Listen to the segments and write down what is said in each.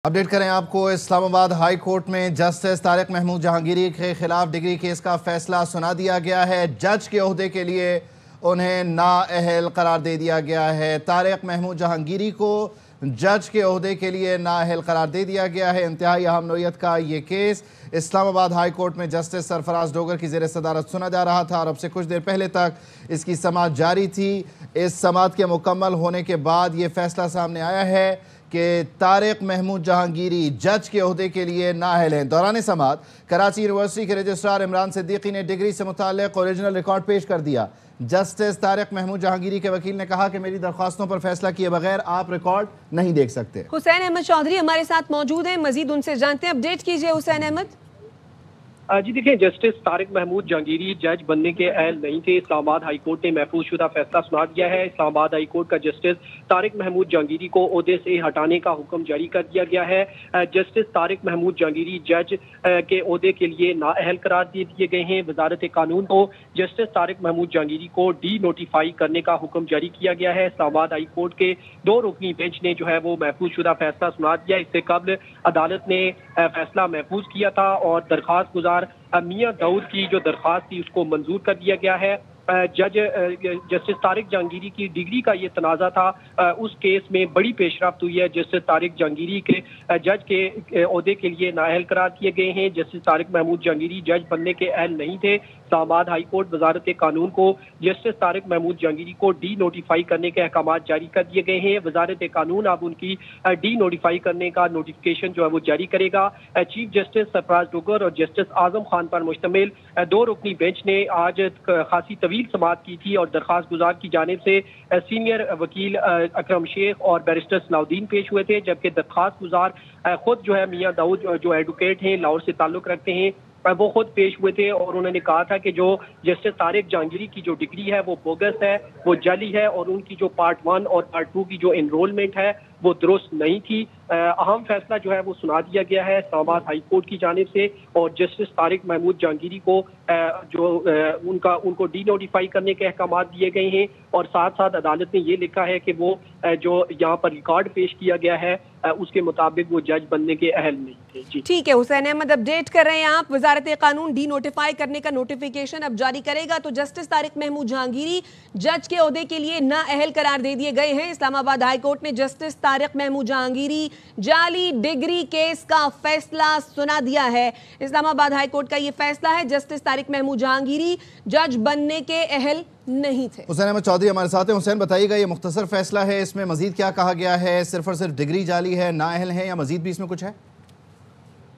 Update करें आपको। Islamabad high court में जस्टिस तारिक महमूद जहांगीरी के खिलाफ डिग्री केस का फैसला सुना दिया गया है। जज के ओहदे के लिए उन्हें नाअहल करार दे दिया गया है। तारिक महमूद जहांगीरी को जज के ओहदे के लिए नाअहल करार दे दिया गया है। इंतहाई अहम नौयत का ये केस इस्लामाबाद हाई कोर्ट में जस्टिस सरफराज डोगर की ज़ेर सदारत सुना जा रहा था और अब से कुछ देर पहले तक इसकी समाअत जारी थी। इस समाअत के मुकम्मल होने के बाद ये फैसला सामने आया है कि तारिक महमूद जहांगीरी जज के ओहदे के लिए नाअहल हैं। दौरान समाअत कराची यूनिवर्सिटी के रजिस्ट्रार इमरान सिद्दीकी ने डिग्री से मुताल्लिक ओरिजिनल रिकॉर्ड पेश कर दिया। जस्टिस तारिक महमूद जहांगीरी के वकील ने कहा कि मेरी दरख्वास्तों पर फैसला किए बगैर आप रिकॉर्ड नहीं देख सकते। हुसैन अहमद चौधरी हमारे साथ मौजूद हैं, मजीद उनसे जानते हैं। अपडेट कीजिए हुसैन अहमद। जी देखिए, जस्टिस तारिक महमूद जहांगीरी जज बनने के अहल नहीं थे। इस्लामाबाद हाई कोर्ट ने महफूज शुदा फैसला सुना दिया है। इस्लामाबाद हाई कोर्ट का जस्टिस तारिक महमूद जहांगीरी को ओहदे से हटाने का हुक्म जारी कर दिया गया है। जस्टिस तारिक महमूद जहांगीरी जज के ओहदे के लिए नाअहल करार दे दिए गए हैं। वजारत कानून को जस्टिस तारिक महमूद जहांगीरी को डी नोटिफाई करने का हुक्म जारी किया गया है। इस्लामाबाद हाई कोर्ट के 2 रुकनी बेंच ने जो है वो महफूज शुदा फैसला सुना दिया। इससे कबल अदालत ने फैसला महफूज किया था और दरख्वास्त गुजार मियां दाऊद की जो दरख्वास्त थी उसको मंजूर कर दिया गया है। जस्टिस तारिक जहांगीरी की डिग्री का ये तनाज़ा था। उस केस में बड़ी पेशरफ्त हुई है। जस्टिस तारिक जहांगीरी के जज के ओहदे के लिए नाअहल करार दिए गए हैं। जस्टिस तारिक महमूद जहांगीरी जज बनने के अहल नहीं थे। इस्लामाबाद हाई कोर्ट वजारत कानून को जस्टिस तारिक महमूद जहांगीरी को डी नोटिफाई करने के अहकाम जारी कर दिए गए हैं। वजारत कानून अब उनकी डी नोटिफाई करने का नोटिफिकेशन जो है वो जारी करेगा। चीफ जस्टिस सरफराज डोगर और जस्टिस आजम खान पर मुश्तमिल 2 रुकनी बेंच ने आज खासी तवील समाअत की थी और दरख्वास्त गुजार की जानिब से सीनियर वकील अकरम शेख और बैरिस्टर सलाउद्दीन पेश हुए थे, जबकि दरख्वास्त गुजार खुद जो है मियां दाऊद जो एडवोकेट हैं, लाहौर से ताल्लुक रखते हैं, वो खुद पेश हुए थे और उन्होंने कहा था कि जो जस्टिस तारिक जहांगीरी की जो डिग्री है वो बोगस है, वो जाली है और उनकी जो पार्ट 1 और पार्ट 2 की जो एनरोलमेंट है वो दुरुस्त नहीं थी। अहम फैसला जो है वो सुना दिया गया है इस्लामाबाद हाई कोर्ट की जानिब से और जस्टिस तारिक महमूद जहांगीरी को उनको डी नोटिफाई करने के अहकाम दिए गए हैं और साथ साथ अदालत ने ये लिखा है कि वो जो यहाँ पर रिकॉर्ड पेश किया गया है उसके मुताबिक वो जज बनने के अहल नहीं थे। जी ठीक है हुसैन अहमद, अपडेट कर रहे हैं आप। वजारत कानून डी नोटिफाई करने का नोटिफिकेशन अब जारी करेगा तो जस्टिस तारिक महमूद जहांगीरी जज के ओहदे के लिए नाअहल करार दे दिए गए हैं। इस्लामाबाद हाई कोर्ट ने जस्टिस तारिक महमूद जहांगीरी जाली डिग्री केस का फैसला सुना दिया है। इस्लामाबाद हाई कोर्ट का यह फैसला है, जस्टिस तारिक महमूद जहांगीरी जज बनने के अहल नहीं थे। हुसैन अहमद चौधरी हमारे साथ हैं। हुसैन बताइएगा, ये मुख्तसर फैसला है, इसमें मजीद क्या कहा गया है? सिर्फ और सिर्फ डिग्री जाली है, नाअहल है या मजीद भी इसमें कुछ है?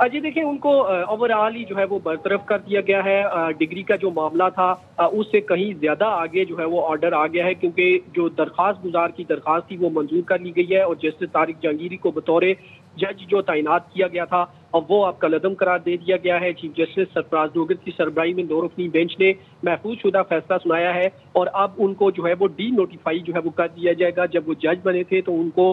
जी देखिए, उनको ओवरऑल ही जो है वो बरतरफ कर दिया गया है। डिग्री का जो मामला था उससे कहीं ज्यादा आगे जो है वो ऑर्डर आ गया है, क्योंकि जो दरख्वास्त गुजार की दरख्वास्त थी वो मंजूर कर ली गई है और जस्टिस तारिक जहांगीरी को बतौर जज जो तैनात किया गया था और वो अब कलअदम करार दे दिया गया है। चीफ जस्टिस सरफराज डोगर की सरबराही में 2 रुकनी बेंच ने महफूज शुदा फैसला सुनाया है और अब उनको जो है वो डी नोटिफाई जो है वो कर दिया जाएगा। जब वो जज बने थे तो उनको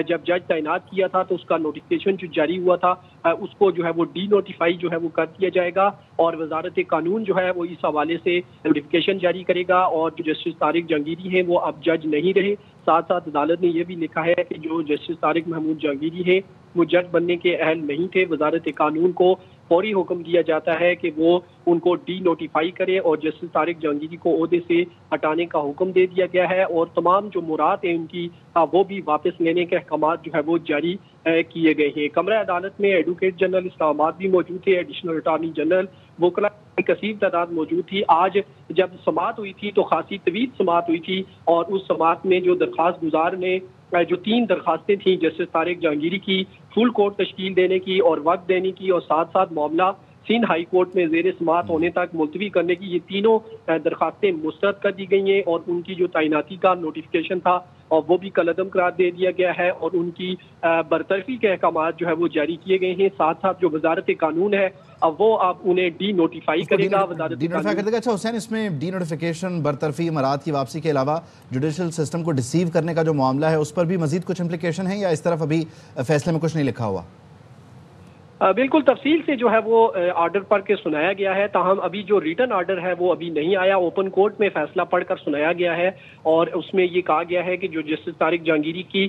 जब जज तैनात किया था तो उसका नोटिफिकेशन जो जारी हुआ था उसको जो है वो डी नोटिफाई जो है वो कर दिया जाएगा और वजारत कानून जो है वो इस हवाले से नोटिफिकेशन जारी करेगा और जो जस्टिस तारिक जहांगीरी हैं वो अब जज नहीं रहे। साथ साथ अदालत ने यह भी लिखा है कि जो जस्टिस तारिक महमूद जहांगीरी है वो जज बनने के अहल नहीं थे। वजारत कानून को फौरी हुक्म दिया जाता है कि वो उनको डी नोटिफाई करे और जस्टिस तारिक जहांगीरी को ओहदे से हटाने का हुक्म दे दिया गया है और तमाम जो मुराद है उनकी वो भी वापस लेने के अहकाम जो है वो जारी किए गए हैं। कमरा अदालत में एडवोकेट जनरल इस्लामाबाद भी मौजूद थे, एडिशनल अटॉर्नी जनरल, वकला की कसीर तादाद मौजूद थी। आज जब समाअत हुई थी तो खासी तवील समाअत हुई थी और उस समाअत में जो दरख्वास्त गुजार ने जो 3 दरखास्तें थी जस्टिस तारिक जहांगीरी की फुल कोर्ट तश्कील देने की और वक्त देने की और साथ साथ मामला सिंध हाई कोर्ट में जेर समाअत होने तक मुलतवी करने की, ये तीनों दरखास्तें मुस्तरद कर दी गई हैं और उनकी जो तैनाती का नोटिफिकेशन था और वो भी कलअदम करार दे दिया गया है और उनकी बरतरफी के अहकाम जो है वो जारी किए गए हैं। साथ साथ जो वजारत कानून है अब वो आप उन्हें डी नोटिफाई करेगा। डी नोटिफाई कर देगा। अच्छा हुसैन, इसमें डी नोटिफिकेशन, बरतरफी, मराद की वापसी के अलावा जुडिशल सिस्टम को डिसीव करने का जो मामला है उस पर भी मजीद कुछ इम्प्लीकेशन है या इस तरफ अभी फैसले में कुछ नहीं लिखा हुआ? बिल्कुल तफसील से जो है वो ऑर्डर पढ़ के सुनाया गया है, ताहम अभी जो रिटर्न ऑर्डर है वो अभी नहीं आया। ओपन कोर्ट में फैसला पढ़कर सुनाया गया है और उसमें ये कहा गया है कि जो जस्टिस तारिक जहांगीरी की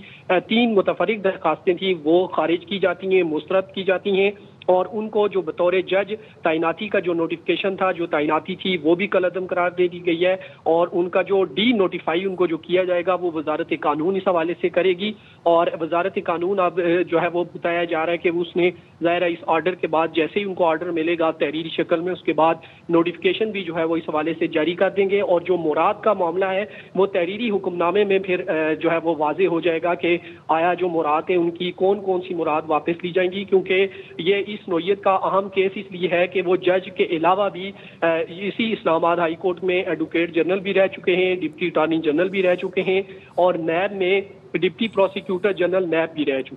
3 मुतफरिक दरखास्तें थी वो खारिज की जाती हैं, मुस्तरद की जाती हैं और उनको जो बतौर जज तैनाती का जो नोटिफिकेशन था, जो तैनाती थी वो भी कलअदम करार दे दी गई है और उनका जो डी नोटिफाई उनको जो किया जाएगा वो वजारत कानून इस हवाले से करेगी। और वजारत कानून अब जो है वो बताया जा रहा है कि उसने ज़ाहिर इस ऑर्डर के बाद जैसे ही उनको ऑर्डर मिलेगा तहरीरी शक्ल में, उसके बाद नोटिफिकेशन भी जो है वो इस हवाले से जारी कर देंगे और जो मुराद का मामला है वो तहरीरी हुक्मनामे में फिर जो है वो वाजे हो जाएगा कि आया जो मुराद है उनकी कौन कौन सी मुराद वापस ली जाएंगी, क्योंकि ये इस नोयत का अहम केस इसलिए है कि वो जज के अलावा भी इसी इस्लामाबाद हाई कोर्ट में एडवोकेट जनरल भी रह चुके हैं, डिप्टी अटॉर्नी जनरल भी रह चुके हैं और नैब में डिप्टी प्रोसिक्यूटर जनरल नैब भी रह चुके हैं।